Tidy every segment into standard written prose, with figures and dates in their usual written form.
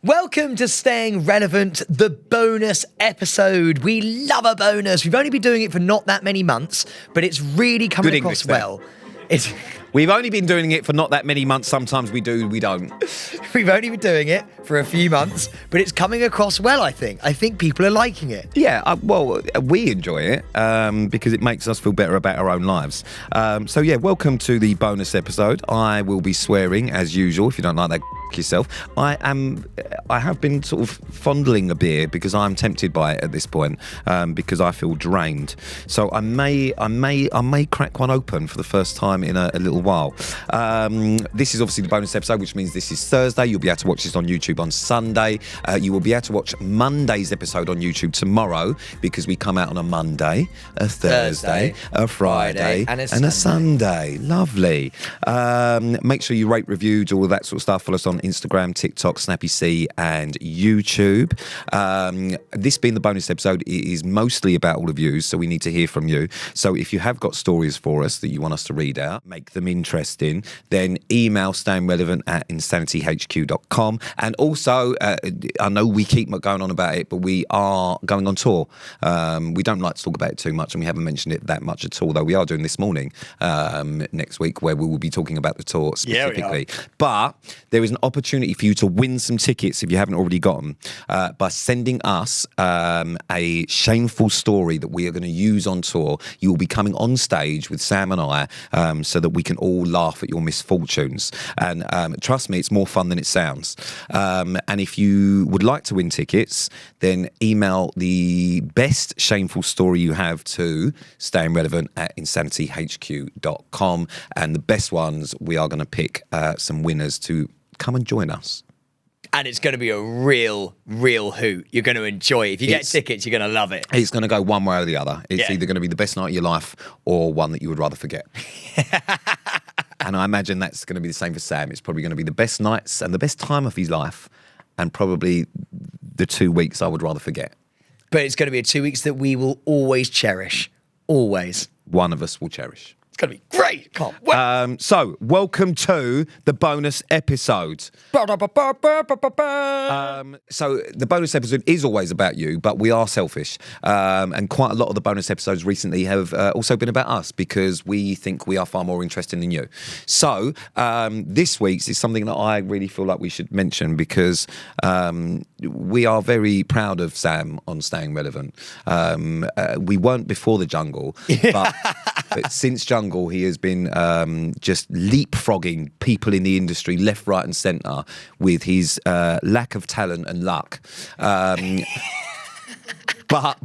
Welcome to Staying Relevant, the bonus episode. We love a bonus. We've only been doing it for not that many months, but it's really coming Good across English well. It's We've only been doing it for not that many months. Sometimes we do, we don't. We've only been doing it for a few months, but it's coming across well, I think. I think people are liking it. Yeah, we enjoy it because it makes us feel better about our own lives. Welcome to the bonus episode. I will be swearing as usual. If you don't like that, yourself. I have been sort of fondling a beer because I'm tempted by it at this point because I feel drained. So I may crack one open for the first time in a little while. This is obviously the bonus episode, which means this is Thursday. You'll be able to watch this on YouTube on Sunday. You will be able to watch Monday's episode on YouTube tomorrow because we come out on a Monday, a Thursday, a Friday, and a Sunday. Lovely. Make sure you rate, review, do all that sort of stuff. Follow us on Instagram, TikTok, Snappy C, and YouTube. This being the bonus episode, it is mostly about all of you, so we need to hear from you. So if you have got stories for us that you want us to read out, make them interesting, then email stayingrelevant@insanityhq.com. And also, I know we keep going on about it, but we are going on tour. We don't like to talk about it too much, and we haven't mentioned it that much at all, though we are doing This Morning next week, where we will be talking about the tour specifically. Yeah, but there is an opportunity for you to win some tickets if you haven't already got them by sending us a shameful story that we are going to use on tour. You will be coming on stage with Sam and I so that we can all laugh at your misfortunes. And trust me, it's more fun than it sounds. And if you would like to win tickets, then email the best shameful story you have to stayingrelevant@insanityhq.com. And the best ones, we are going to pick some winners to come and join us. And it's going to be a real hoot. You're going to enjoy it. If you get tickets, you're going to love it. It's going to go one way or the other. It's either going to be the best night of your life or one that you would rather forget. And I imagine that's going to be the same for Sam. It's probably going to be the best nights and the best time of his life, and probably the 2 weeks I would rather forget. But it's going to be 2 weeks that we will always cherish. Always. One of us will cherish. It's going to be great. Can't wait. So, welcome to the bonus episode. So, the bonus episode is always about you, but we are selfish. And quite a lot of the bonus episodes recently have also been about us because we think we are far more interesting than you. So, this week's is something that I really feel like we should mention because we are very proud of Sam on Staying Relevant. We weren't before the jungle, but since jungle, he has been just leapfrogging people in the industry left, right and centre with his lack of talent and luck. But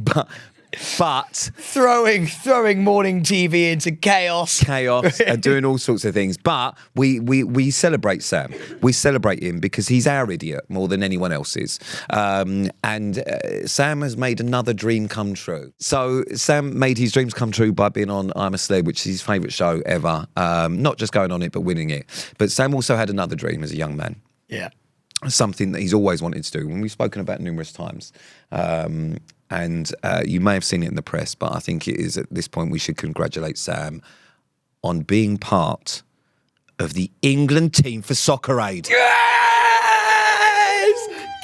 throwing morning TV into chaos and doing all sorts of things. But we celebrate Sam. We celebrate him because he's our idiot more than anyone else's. And Sam has made another dream come true. So Sam made his dreams come true by being on I'm a Celeb, which is his favourite show ever. Not just going on it, but winning it. But Sam also had another dream as a young man. Yeah. Something that he's always wanted to do, and we've spoken about numerous times. And you may have seen it in the press, but I think it is at this point we should congratulate Sam on being part of the England team for Soccer Aid. Yes!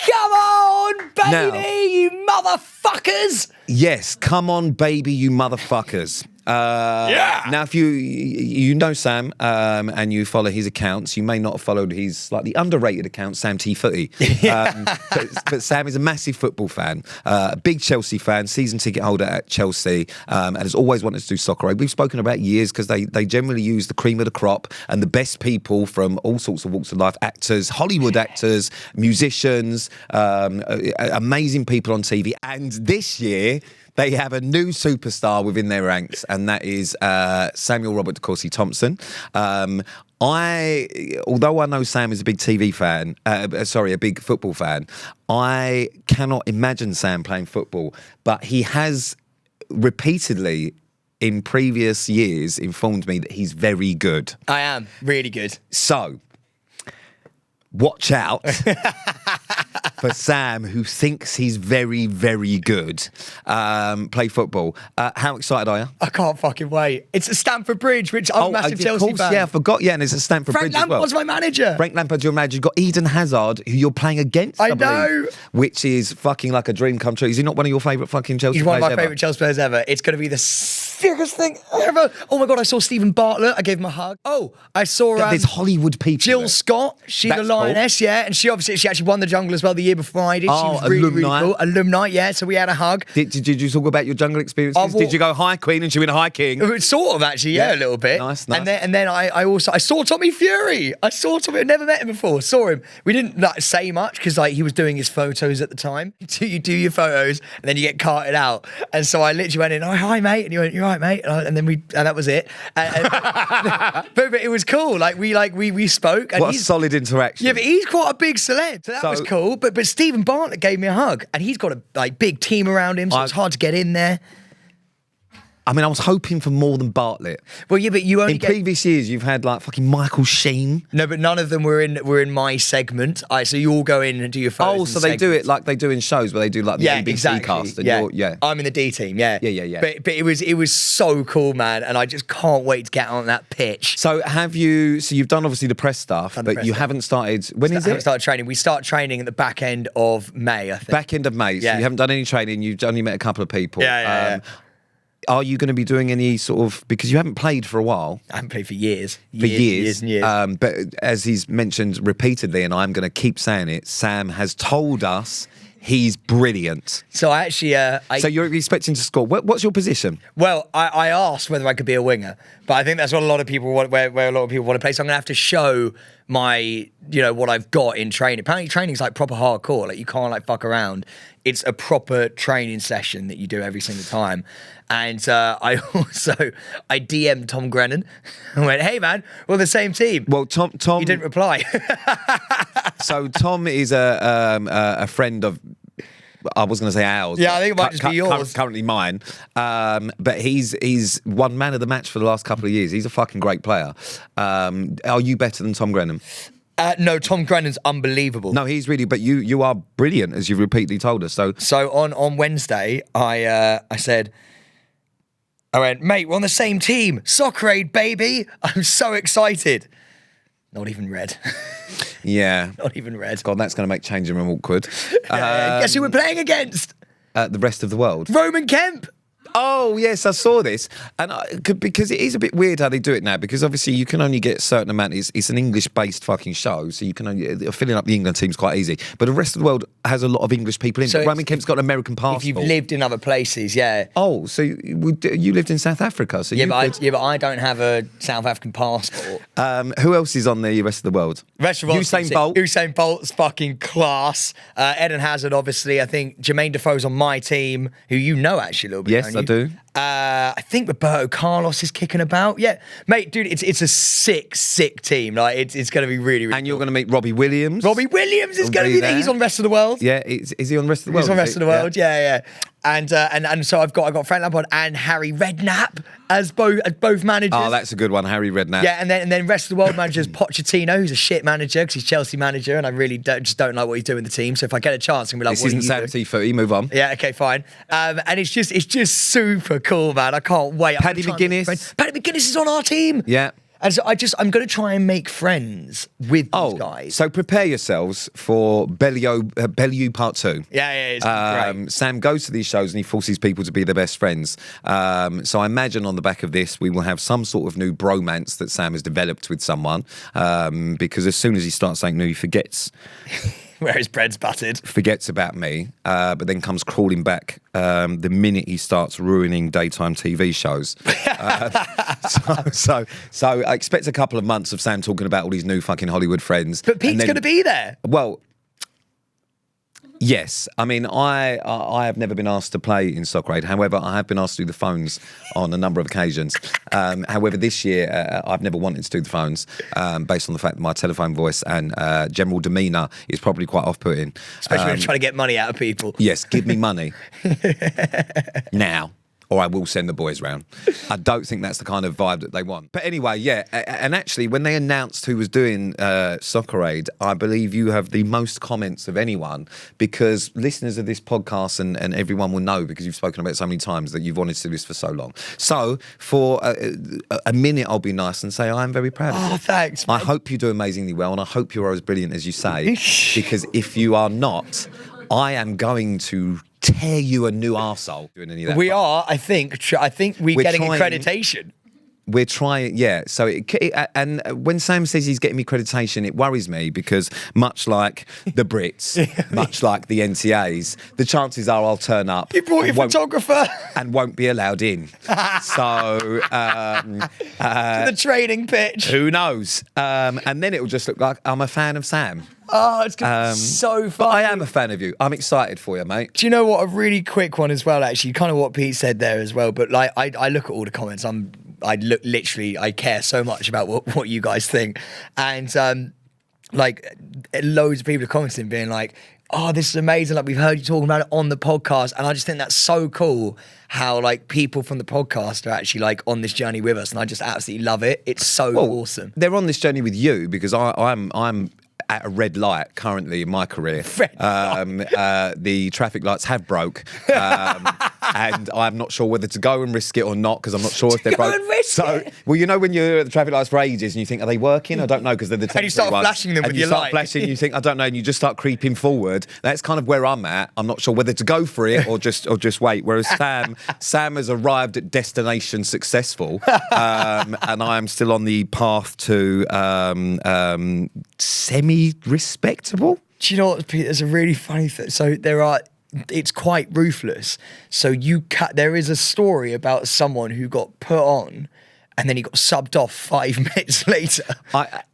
Come on, baby, you motherfuckers! Yes, come on, baby, you motherfuckers. Now, if you know Sam and you follow his accounts, you may not have followed his slightly underrated account, Sam T Footy. But Sam is a massive football fan, a big Chelsea fan, season ticket holder at Chelsea, and has always wanted to do Soccer Aid. We've spoken about years because they generally use the cream of the crop and the best people from all sorts of walks of life, actors, Hollywood actors, musicians, amazing people on TV. And this year, they have a new superstar within their ranks, and that is Samuel Robert DeCourcy Thompson. Although I know Sam is a big TV fan, a big football fan, I cannot imagine Sam playing football, but he has repeatedly in previous years informed me that he's very good. I am really good. So, watch out. for Sam, who thinks he's very, very good, play football. How excited are you? I can't fucking wait. It's at Stamford Bridge, which I'm a massive Chelsea fan. Yeah, I forgot. Yeah, and it's at Stamford Frank Bridge as well. Lampard's my manager. Frank Lampard's your manager. You've got Eden Hazard, who you're playing against, I believe, know. which is fucking like a dream come true. Is he not one of your favourite fucking Chelsea He's players one of my ever? favourite Chelsea players ever. It's going to be the sickest thing ever. Oh my God, I saw Stephen Bartlett. I gave him a hug. Oh, I saw There's Hollywood people. Jill there. Scott. She's That's the lioness, yeah. And she actually won the Jungle as well the year before I did. She was really, alumni. really cool. Alumni, yeah. So we had a hug. Did you talk about your jungle experiences? Did you go hi Queen and she went hi King? Sort of, actually, yeah, a little bit. Nice. And then I also saw Tommy Fury. I never met him before. Saw him. We didn't say much because he was doing his photos at the time. You do your photos and then you get carted out. And so I literally went in, oh, hi mate, and he went, you're right mate, and that was it. But it was cool. We spoke. And What a solid interaction. Yeah, but he's quite a big celeb, so that was cool. But Stephen Bartlett gave me a hug, and he's got a big team around him, so it's hard to get in there. I mean, I was hoping for more than Bartlett. Well, yeah, but you only in previous years, you've had fucking Michael Sheen. No, but none of them were in my segment. So you all go in and do your photos. Oh, so they do it like they do in shows where they do like the ABC cast. And yeah, I'm in the D team. Yeah, yeah. But it was so cool, man, and I just can't wait to get on that pitch. So you've done obviously the press stuff, but you haven't started. When is it? I haven't started training. We start training at the back end of May, I think. Back end of May. So you haven't done any training. You've only met a couple of people. Yeah. Are you going to be doing any sort of, because you haven't played for a while? I haven't played for years. Years and years. But as he's mentioned repeatedly, and I'm going to keep saying it, Sam has told us he's brilliant. So I actually... so you're expecting to score. What's your position? Well, I asked whether I could be a winger, but I think that's what a lot of people want, where a lot of people want to play. So I'm going to have to show my, what I've got in training. Apparently training's proper hardcore. You can't fuck around. It's a proper training session that you do every single time. And I DM'd Tom Grennan and went, hey man, we're the same team. Well, Tom... He didn't reply. So Tom is a friend of... I was going to say ours. Yeah, I think it might just be yours. Currently mine. But he's won man of the match for the last couple of years. He's a fucking great player. Are you better than Tom Grennan? No, Tom Grennan's unbelievable. No, he's really, but you are brilliant, as you've repeatedly told us. So on Wednesday, I said, I went, mate, we're on the same team. Soccer Aid, baby. I'm so excited. Not even red. Yeah. Not even red. God, that's going to make changing room awkward. Guess who we're playing against? The rest of the world. Roman Kemp. Oh, yes, I saw this. And because it is a bit weird how they do it now, because obviously you can only get a certain amount. It's an English-based fucking show, so you can only... Filling up the England team's quite easy. But the rest of the world has a lot of English people in. So Roman Kemp's got an American passport. If you've lived in other places, yeah. Oh, so you lived in South Africa, so but I don't have a South African passport. Who else is on the rest of the world? Rest of the world. Usain Bolt's fucking class. Eden Hazard, obviously. I think Jermaine Defoe's on my team, who you know actually a little bit. Yes, I do. I think Roberto Carlos is kicking about. Yeah, mate, dude, it's a sick team. It's going to be really, really. And you're going to meet Robbie Williams. Robbie Williams is going to be there. He's on Rest of the World. Yeah, is he on Rest of the World? He's on Rest of the World. Yeah. And so I've got Frank Lampard and Harry Redknapp as both managers. Oh, that's a good one, Harry Redknapp. Yeah, and then Rest of the World managers Pochettino, who's a shit manager because he's Chelsea manager, and I really don't like what he's doing with the team. So if I get a chance, I'm gonna be like, this isn't Sam T30. Move on. Yeah, okay, fine. And it's just super cool, man. I can't wait. Paddy McGuinness. Paddy McGuinness is on our team. Yeah. And so I'm going to try and make friends with these guys. So prepare yourselves for Bellevue Part 2. Yeah, it's great. Sam goes to these shows and he forces people to be their best friends. So I imagine on the back of this, we will have some sort of new bromance that Sam has developed with someone. Because as soon as he starts saying new, he forgets... Where his bread's buttered. Forgets about me, but then comes crawling back the minute he starts ruining daytime TV shows. So I expect a couple of months of Sam talking about all these new fucking Hollywood friends. But Pete's going to be there. Well, yes. I mean, I have never been asked to play in Soccer Aid. However, I have been asked to do the phones on a number of occasions. However, this year, I've never wanted to do the phones based on the fact that my telephone voice and general demeanour is probably quite off-putting. Especially when you're trying to get money out of people. Yes, give me money. Now. or I will send the boys round. I don't think that's the kind of vibe that they want. But anyway, yeah. And actually, when they announced who was doing Soccer Aid, I believe you have the most comments of anyone, because listeners of this podcast and everyone will know, because you've spoken about it so many times, that you've wanted to do this for so long. So for a minute, I'll be nice and say I am very proud of you. Oh, thanks, man. I hope you do amazingly well, and I hope you're as brilliant as you say, because if you are not, I am going to tear you a new arsehole doing any of that. We are, I think we're getting trying- accreditation. We're trying, yeah. So, and when Sam says he's getting me accreditation, it worries me, because much like the Brits, much like the NTAs, the chances are I'll turn up. You brought your photographer. And won't be allowed in. So, To the training pitch. who knows? And then it will just look like I'm a fan of Sam. Oh, it's going to be so fun. But I am a fan of you. I'm excited for you, mate. Do you know what? A really quick one as well, actually, kind of what Pete said there as well. But like, I look at all the comments. I care so much about what you guys think, and like loads of people are commenting, being like, "Oh, this is amazing! Like, we've heard you talking about it on the podcast," and I just think that's so cool. How like people from the podcast are actually like on this journey with us, and I just absolutely love it. It's so awesome. They're on this journey with you, because I'm at a red light currently in my career. The traffic lights have broke, and I'm not sure whether to go and risk it or not, because I'm not sure if they're broke. Well, you know when you're at the traffic lights for ages and you think, are they working? I don't know, because they're the temporary And you start ones. flashing them and with you your start light. flashing, you think, I don't know, and you just start creeping forward. That's kind of where I'm at. I'm not sure whether to go for it or just wait. Whereas Sam has arrived at destination successful, and I am still on the path to semi-respectable. Do you know what, Pete? There's a really funny thing. So it's quite ruthless. So there is a story about someone who got put on and then he got subbed off 5 minutes later.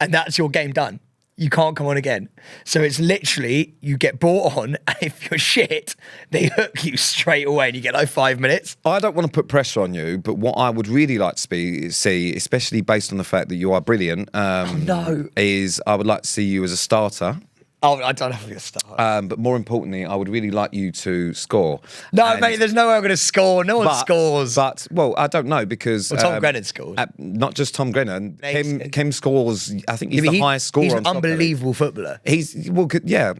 And that's your game done. You can't come on again. So it's literally, you get brought on, and if you're shit, they hook you straight away and you get like 5 minutes. I don't want to put pressure on you, but what I would really like to see, especially based on the fact that you are brilliant, is I would like to see you as a starter. Oh, I don't have a start. But more importantly, I would really like you to score. No, mate, there's no way I'm going to score. No one scores. But, well, I don't know, because... Well, Tom Grennan scored. Not just Tom Grennan. Kim scores, I think he's the highest scorer. He's on an Soccer. unbelievable footballer. Yeah.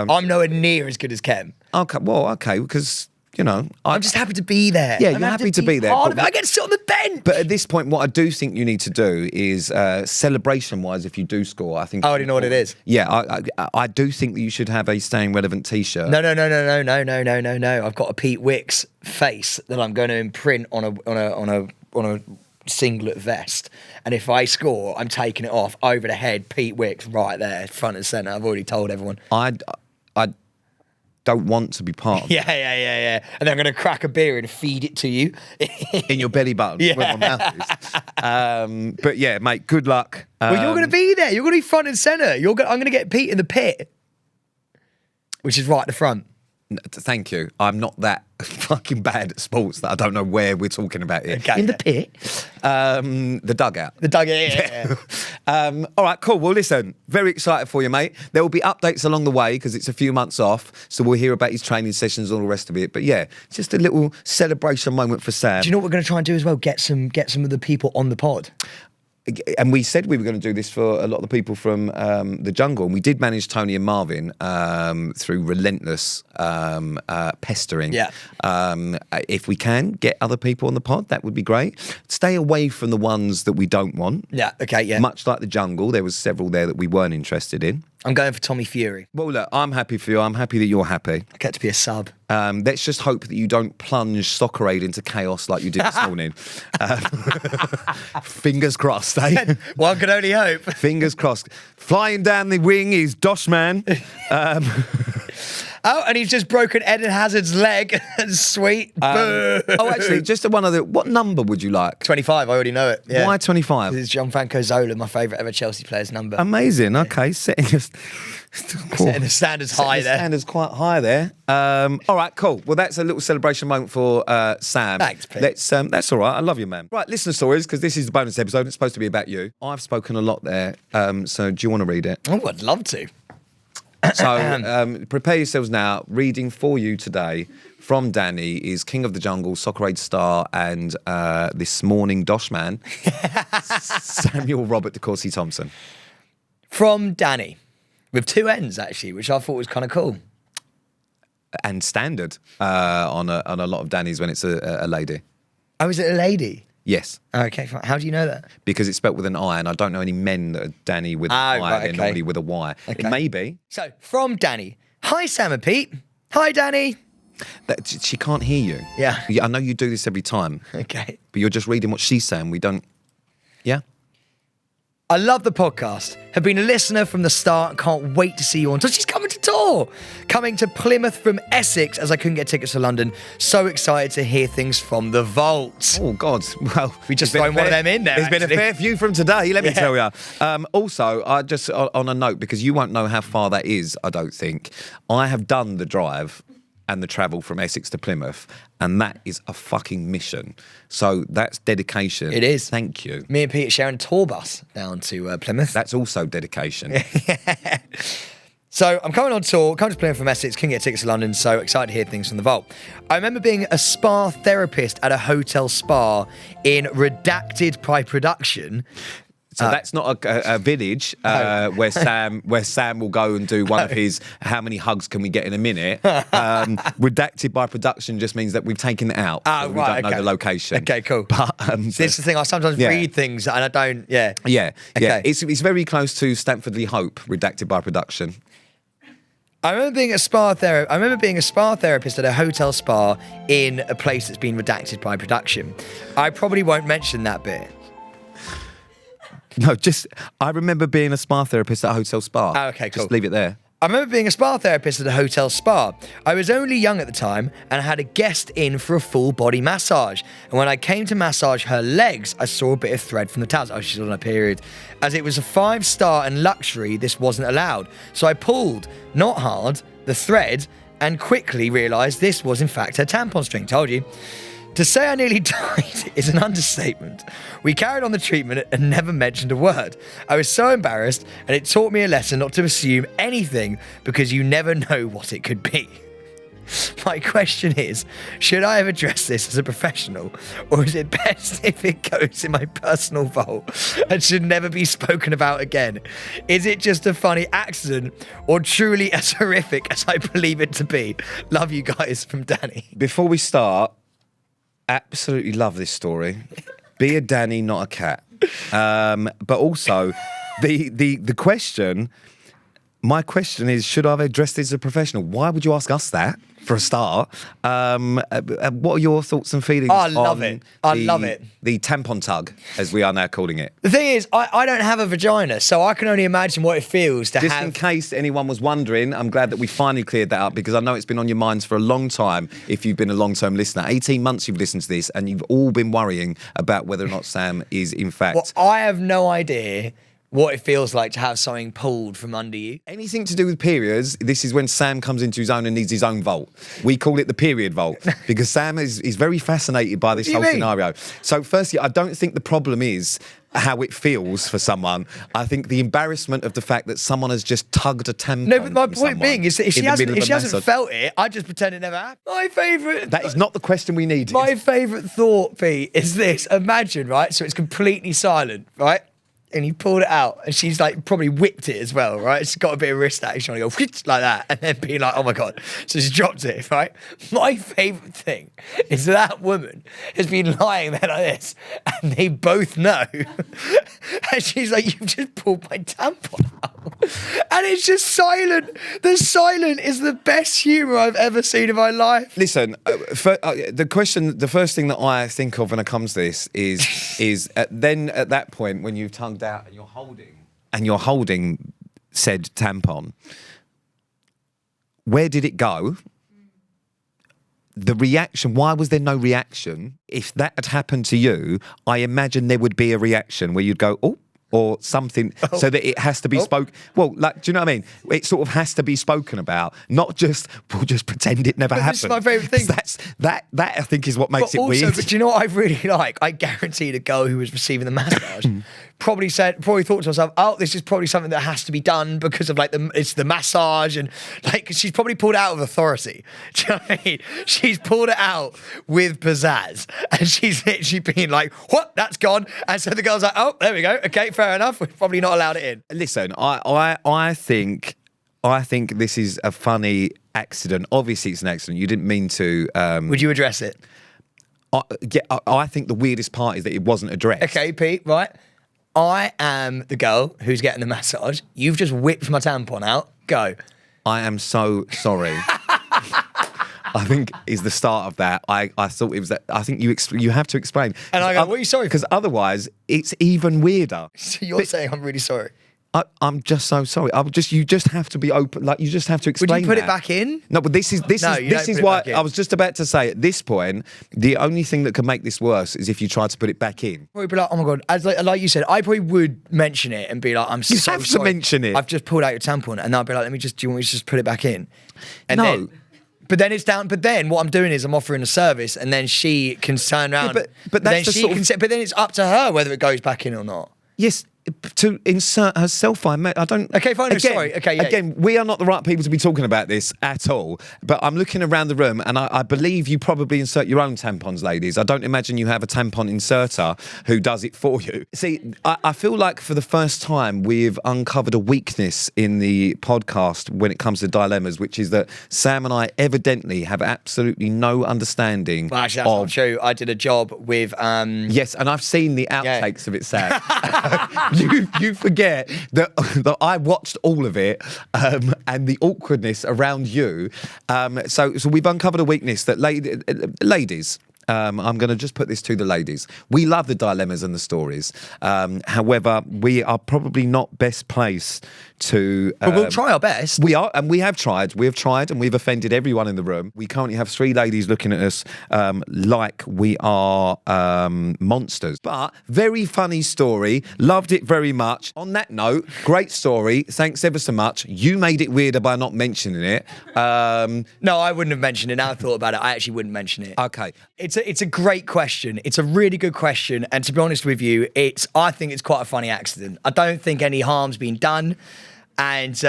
I'm nowhere near as good as Kem. Okay, because... You know, I'm just happy to be there. Yeah, you're happy to be there. I get to sit on the bench. But at this point, what I do think you need to do is celebration-wise, if you do score, I think. I already know what it is. Yeah, I do think that you should have a Staying Relevant T-shirt. No. I've got a Pete Wicks face that I'm going to imprint on a singlet vest, and if I score, I'm taking it off over the head. Pete Wicks right there, front and centre. I've already told everyone. I don't want to be part of Yeah. And then I'm going to crack a beer and feed it to you. in your belly button where my mouth is. But yeah, mate, good luck. Well, you're going to be there. You're going to be front and centre. I'm going to get Pete in the pit, which is right at the front. Thank you. I'm not that fucking bad at sports that I don't know where we're talking about here. Okay. In the pit? The dugout. The dugout, yeah. All right, cool. Well, listen, very excited for you, mate. There will be updates along the way, because it's a few months off, so we'll hear about his training sessions and all the rest of it. But yeah, just a little celebration moment for Sam. Do you know what we're going to try and do as well? Get some of the people on the pod. And we said we were going to do this for a lot of the people from the jungle, and we did manage Tony and Marvin through relentless pestering. Yeah. If we can get other people on the pod, that would be great. Stay away from the ones that we don't want. Yeah, okay, yeah. Much like the jungle, there was several there that we weren't interested in. I'm going for Tommy Fury. Well, look, I'm happy for you. I'm happy that you're happy. I get to be a sub. Let's just hope that you don't plunge Soccer Aid into chaos like you did this morning. Fingers crossed, eh? One can only hope. Fingers crossed. Flying down the wing is Doshman. Oh, and he's just broken Eden Hazard's leg. Sweet. Actually, just one other. What number would you like? 25, I already know it. Yeah. Why 25? It's Gianfranco Zola, my favourite ever Chelsea player's number. Amazing. Okay, setting the standards high there. Standards quite high there. All right, cool. Well, that's a little celebration moment for Sam. Thanks, Pete. That's all right. I love you, man. Right, listener stories, because this is the bonus episode. It's supposed to be about you. I've spoken a lot there. So do you want to read it? Oh, I'd love to. So prepare yourselves now. Reading for you today from Danny is King of the Jungle, Soccer Aid star, and this morning Dosh man, Samuel Robert DeCourcy Thompson. From Danny, with 2 N's actually, which I thought was kind of cool. And standard on a lot of Danny's when it's a lady. Oh, is it a lady? Yes. Okay, fine. How do you know that? Because it's spelt with an I, and I don't know any men that are Danny with an I. Right, They're okay. normally with a Y. Okay. It may be. So, from Danny. Hi, Sam and Pete. Hi, Danny. She can't hear you. Yeah. I know you do this every time. Okay. But you're just reading what she's saying. We don't... Yeah? I love the podcast. Have been a listener from the start. Can't wait to see you on tour. She's coming to tour. Coming to Plymouth from Essex as I couldn't get tickets to London. So excited to hear things from the vault. Oh, God. Well, We just thrown one of them in there, There's been a actually. fair few from today, let me Yeah. tell you. Also, I just on a note, because you won't know how far that is, I don't think. I have done the drive and the travel from Essex to Plymouth, and that is a fucking mission. So that's dedication. It is. Thank you. Me and Pete are sharing a tour bus down to Plymouth. That's also dedication. So I'm coming on tour, coming to Plymouth from Essex, couldn't get tickets to London, so excited to hear things from the vault. I remember being a spa therapist at a hotel spa in redacted by production. So that's not a village where Sam will go and do one of his how many hugs can we get in a minute. Redacted by production just means that we've taken it out. So we don't know the location. Okay, cool. But This is the thing, I sometimes read things and I don't, yeah. Okay. It's very close to Stanford Lee Hope, redacted by production. I remember being a spa therapist at a hotel spa in a place that's been redacted by production. I probably won't mention that bit. No, I remember being a spa therapist at a hotel spa. Oh, okay, cool. Just leave it there. I remember being a spa therapist at a hotel spa. I was only young at the time and I had a guest in for a full body massage. And when I came to massage her legs, I saw a bit of thread from the towels. Oh, she's on a period. As it was a 5-star and luxury, this wasn't allowed. So I pulled, not hard, the thread and quickly realised this was in fact her tampon string. Told you. To say I nearly died is an understatement. We carried on the treatment and never mentioned a word. I was so embarrassed, and it taught me a lesson not to assume anything because you never know what it could be. My question is, should I have addressed this as a professional, or is it best if it goes in my personal vault and should never be spoken about again? Is it just a funny accident, or truly as horrific as I believe it to be? Love you guys, from Danny. Before we start, absolutely love this story. Be a Danny, not a cat. But also, the question, my question is, should I have addressed this as a professional? Why would you ask us that, for a start? What are your thoughts and feelings I love on it. I love it. The tampon tug, as we are now calling it? The thing is, I don't have a vagina, so I can only imagine what it feels to Just have... in case anyone was wondering, I'm glad that we finally cleared that up, because I know it's been on your minds for a long time if you've been a long-term listener. 18 months you've listened to this, and you've all been worrying about whether or not Sam is, in fact... Well, I have no idea what it feels like to have something pulled from under you. Anything to do with periods, this is when Sam comes into his own and needs his own vault. We call it the period vault, because Sam is very fascinated by this whole scenario. So firstly, I don't think the problem is how it feels for someone. I think the embarrassment of the fact that someone has just tugged a tampon. No, but my point being is that if she hasn't massage. felt it, I just pretend it never happened. My favourite... That is not the question we needed. My favourite thought, Pete, is this. Imagine, right? So it's completely silent, right? And he pulled it out, and she's like probably whipped it as well, right? She's got a bit of wrist action on it, go like that, and then being like, oh my God. So she dropped it, right? My favourite thing is that woman has been lying there like this, and they both know. And she's like, you've just pulled my tampon out. And it's just silent. The silent is the best humour I've ever seen in my life. Listen, the first thing that I think of when it comes to this is then at that point when you've tongued out and you're holding said tampon, where did it go? The reaction, why was there no reaction? If that had happened to you, I imagine there would be a reaction where you'd go, oh, or something, so that it has to be spoken. Well, like, do you know what I mean? It sort of has to be spoken about, not just, we'll just pretend it never happened. This is my favourite thing. That I think is what makes it weird. But do you know what I really like? I guarantee the girl who was receiving the massage probably thought to herself, oh, this is probably something that has to be done because of like it's the massage and like she's probably pulled it out of authority. Do you know what I mean? She's pulled it out with pizzazz and she's literally been like, what? That's gone. And so the girl's like, oh, there we go. Okay, fair enough. We've probably not allowed it in. Listen, I think this is a funny accident. Obviously, it's an accident. You didn't mean to. Would you address it? I think the weirdest part is that it wasn't addressed. Okay, Pete, right. I am the girl who's getting the massage. You've just whipped my tampon out. Go. I am so sorry. I think is the start of that. I thought it was that. I think you have to explain. And I go, what are you sorry for? Because otherwise, it's even weirder. So you're saying I'm really sorry? I'm just so sorry. You just have to be open. Like you just have to explain. Would you put that. it back in? No, but this is why I was just about to say. At this point, the only thing that can make this worse is if you try to put it back in. Probably be like, oh my god, as like you said, I probably would mention it and be like, I'm so sorry. You have to mention it. I've just pulled out your tampon, and I'll be like, do you want me to just put it back in? And no. Then, but then it's down. But then what I'm doing is I'm offering a service, and then she can turn around. Yeah, but that's but then it's up to her whether it goes back in or not. Yes. To insert herself, I don't. Okay, fine. Again, sorry. Okay, yeah. Again, we are not the right people to be talking about this at all. But I'm looking around the room, and I believe you probably insert your own tampons, ladies. I don't imagine you have a tampon inserter who does it for you. See, I feel like for the first time we've uncovered a weakness in the podcast when it comes to dilemmas, which is that Sam and I evidently have absolutely no understanding. Well, actually, that's not true. I did a job with. Yes, and I've seen the outtakes of it, Sam. You forget that I watched all of it and the awkwardness around you. So we've uncovered a weakness that ladies. I'm going to just put this to the ladies. We love the dilemmas and the stories. However, we are probably not best placed to... but we'll try our best. We are, and we have tried. We have tried, and we've offended everyone in the room. We currently have 3 ladies looking at us like we are monsters. But very funny story. Loved it very much. On that note, great story. Thanks ever so much. You made it weirder by not mentioning it. No, I wouldn't have mentioned it. Now I thought about it, I actually wouldn't mention it. Okay. It's a great question. It's a really good question. And to be honest with you, I think it's quite a funny accident. I don't think any harm's been done. And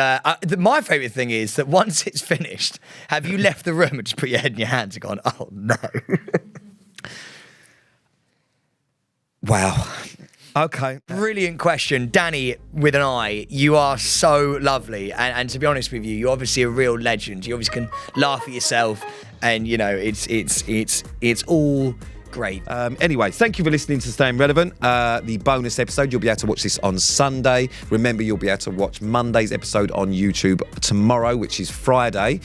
my favourite thing is that once it's finished, have you left the room and just put your head in your hands and gone, oh no. Wow. Okay. Brilliant question. Danny, with an I, you are so lovely. And to be honest with you, you're obviously a real legend. You obviously can laugh at yourself and, you know, it's all great. Anyway, thank you for listening to Staying Relevant. The bonus episode, you'll be able to watch this on Sunday. Remember, you'll be able to watch Monday's episode on YouTube tomorrow, which is Friday.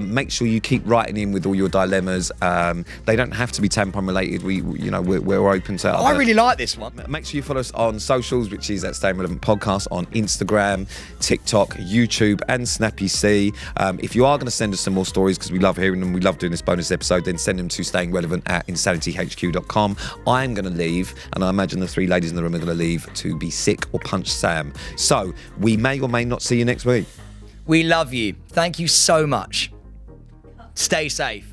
Make sure you keep writing in with all your dilemmas. They don't have to be tampon related. We're open to. I really like this one. Make sure you follow us on socials, which is at Staying Relevant Podcast on Instagram, TikTok, YouTube, and Snappy C. If you are going to send us some more stories, because we love hearing them, we love doing this bonus episode, then send them to stayingrelevant@insanityhq.com. I'm going to leave, and I imagine the 3 ladies in the room are going to leave to be sick or punch Sam. So we may or may not see you next week. We love you. Thank you so much. Stay safe.